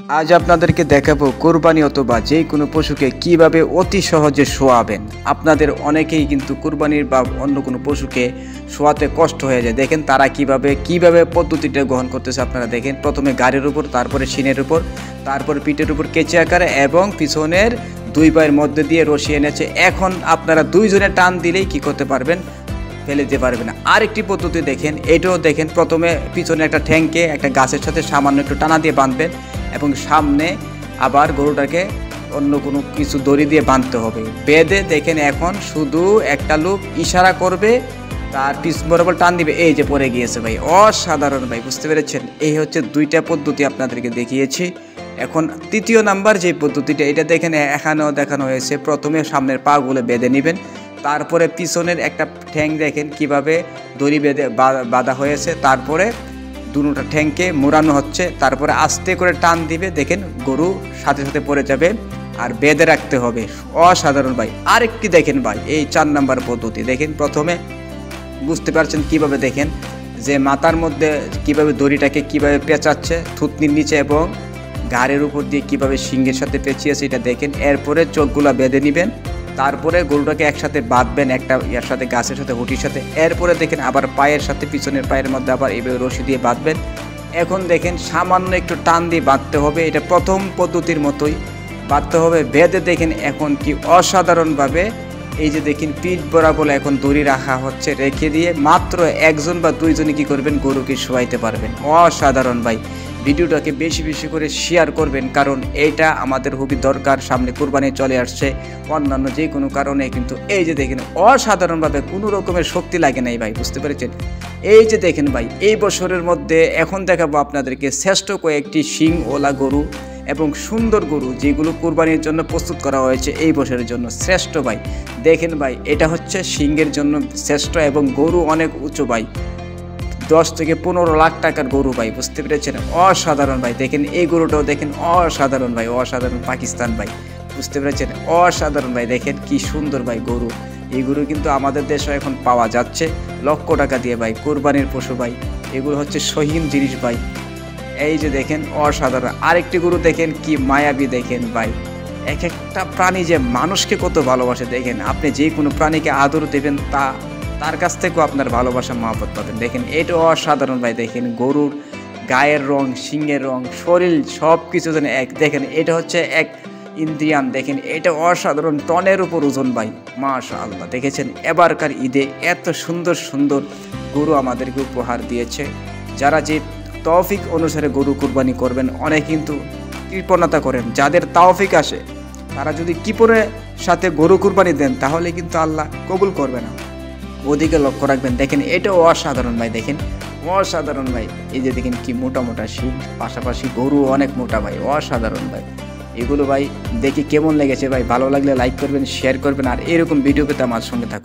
আজ আপনাদেরকে দেখাবো কুরবানি অথবা যে কোনো পশুকে কিভাবে অতি সহজে শোয়াবেন। আপনাদের অনেকেই কিন্তু কুরবানির বা অন্য কোনো পশুকে শোয়াতে কষ্ট হয়ে যায়। দেখেন তারা কিভাবে পদ্ধতিটা গ্রহণ করতেছে। আপনারা দেখেন প্রথমে গাড়ির উপর, তারপরে শিনের উপর, তারপরে পিঠের উপর কেচি আকারে এবং পিছনের দুই পায়ের মধ্যে দিয়ে রশি এনেছে। এখন আপনারা দুইজনে টান দিলেই কি করতে পারবেন, ফেলে দিতে পারবেন। আরেকটি পদ্ধতি দেখেন, এটাও দেখেন প্রথমে পিছনে একটা ঠ্যাংকে একটা গাছের সাথে সামান্য একটু টানা দিয়ে বাঁধবেন এবং সামনে আবার গরুটাকে অন্য কোনো কিছু দড়ি দিয়ে বাঁধতে হবে। বেঁধে দেখেন এখন শুধু একটা লোক ইশারা করবে, তার পিছ বরাবর টান দিবে, এই যে পড়ে গিয়েছে ভাই। অসাধারণ ভাই, বুঝতে পেরেছেন? এই হচ্ছে দুইটা পদ্ধতি আপনাদেরকে দেখিয়েছি। এখন তৃতীয় নাম্বার যে পদ্ধতিটা, এটা দেখেন এখানেও দেখানো হয়েছে। প্রথমে সামনের পাগুলো বেঁধে নেবেন, তারপরে পিছনের একটা ঠ্যাং দেখেন কিভাবে দড়ি বেঁধে বাঁধা হয়েছে, তারপরে দুটো ঠ্যাংকে মোড়ানো হচ্ছে, তারপরে আস্তে করে টান দিবে, দেখেন গরু সাথে সাথে পড়ে যাবে আর বেঁধে রাখতে হবে। অসাধারণ ভাই। আরেকটি দেখেন ভাই, এই 4 নাম্বার পদ্ধতি দেখেন। প্রথমে বুঝতে পারছেন কিভাবে, দেখেন যে মাথার মধ্যে কিভাবে দড়িটাকে কিভাবে পেঁচাচ্ছে থুতনির নিচে এবং ঘাড়ের উপর দিয়ে কিভাবে শিংয়ের সাথে পেঁচিয়েছে, এটা দেখেন। এরপরে চোখগুলা বেঁধে নেবেন, তারপরে গরুটাকে একসাথে বাঁধবেন একটা ইয়ার সাথে, গাছের সাথে, হুটির সাথে। এরপরে দেখেন আবার পায়ের সাথে পিছনের পায়ের মধ্যে আবার এইভাবে রশি দিয়ে বাঁধবেন। এখন দেখেন সামান্য একটু টান দিয়ে বাঁধতে হবে, এটা প্রথম পদ্ধতির মতোই বাঁধতে হবে। বেঁধে দেখেন এখন কি অসাধারণভাবে এই যে দেখেন পিঠ বরাবর এখন দড়ি রাখা হচ্ছে, রেখে দিয়ে মাত্র একজন বা দুইজনে কি করবেন, গরুকে শোয়াইতে পারবেন। অসাধারণ ভাই। ভিডিওটাকে বেশি বেশি করে শেয়ার করবেন, কারণ এইটা আমাদের খুবই দরকার। সামনে কুরবানি চলে আসছে, অন্যান্য যে কোনো কারণে কিন্তু এই যে দেখেন অসাধারণভাবে কোনো রকমের শক্তি লাগে নাই ভাই, বুঝতে পেরেছেন? এই যে দেখেন ভাই, এই বছরের মধ্যে এখন দেখাবো আপনাদেরকে শ্রেষ্ঠ কয়েকটি শিং ওলা গরু এবং সুন্দর গরু যেগুলো কুরবানির জন্য প্রস্তুত করা হয়েছে এই বছরের জন্য শ্রেষ্ঠ ভাই। দেখেন ভাই, এটা হচ্ছে শিংয়ের জন্য শ্রেষ্ঠ এবং গরু অনেক উঁচু ভাই, 10 থেকে 15 লাখ টাকার গরু ভাই, বুঝতে পেরেছেন? অসাধারণ ভাই। দেখেন এই গরুটাও দেখেন অসাধারণ ভাই, অসাধারণ পাকিস্তান ভাই, বুঝতে পেরেছেন? অসাধারণ ভাই। দেখেন কি সুন্দর ভাই গরু। এই গরু কিন্তু আমাদের দেশে এখন পাওয়া যাচ্ছে লক্ষ টাকা দিয়ে ভাই, কুরবানির পশু ভাই। এগুলো হচ্ছে সহীন জিনিস ভাই। এই যে দেখেন অসাধারণ। আরেকটি গরু দেখেন কি মায়াবী, দেখেন ভাই। এক একটা প্রাণী যে মানুষকে কত ভালোবাসে, দেখেন আপনি যে কোনো প্রাণীকে আদর দেবেন তার কাছ থেকেও আপনার ভালোবাসা মহব্বত পাবেন। দেখেন এটা অসাধারণ ভাই। দেখেন গরুর গায়ের রং, শিংয়ের রং, শরীর সব কিছু যেন এক। দেখেন এটা হচ্ছে এক ইন্ডিয়ান, দেখেন এটা অসাধারণ, টনের উপর ওজন ভাই, মাশাআল্লাহ। দেখেছেন এবারকার ঈদে এত সুন্দর সুন্দর গরু আমাদেরকে উপহার দিয়েছে। যারা যে তৌফিক অনুসারে গরু কুরবানি করবেন, অনেক কিন্তু কৃপণতা করেন, যাদের তৌফিক আসে তারা যদি কিপরের সাথে গরু কুরবানি দেন তাহলে কিন্তু আল্লাহ কবুল করবে না, ওদিকে লক্ষ্য রাখবেন। দেখেন এটাও অসাধারণ ভাই, দেখেন অসাধারণ ভাই। এই যে দেখেন কি মোটা মোটা শিং, পাশাপাশি গরু অনেক মোটা ভাই, অসাধারণ ভাই। এগুলো ভাই দেখি কেমন লেগেছে ভাই, ভালো লাগলে লাইক করবেন, শেয়ার করবেন, আর এরকম ভিডিও পেতে আমার সঙ্গে থাকুন।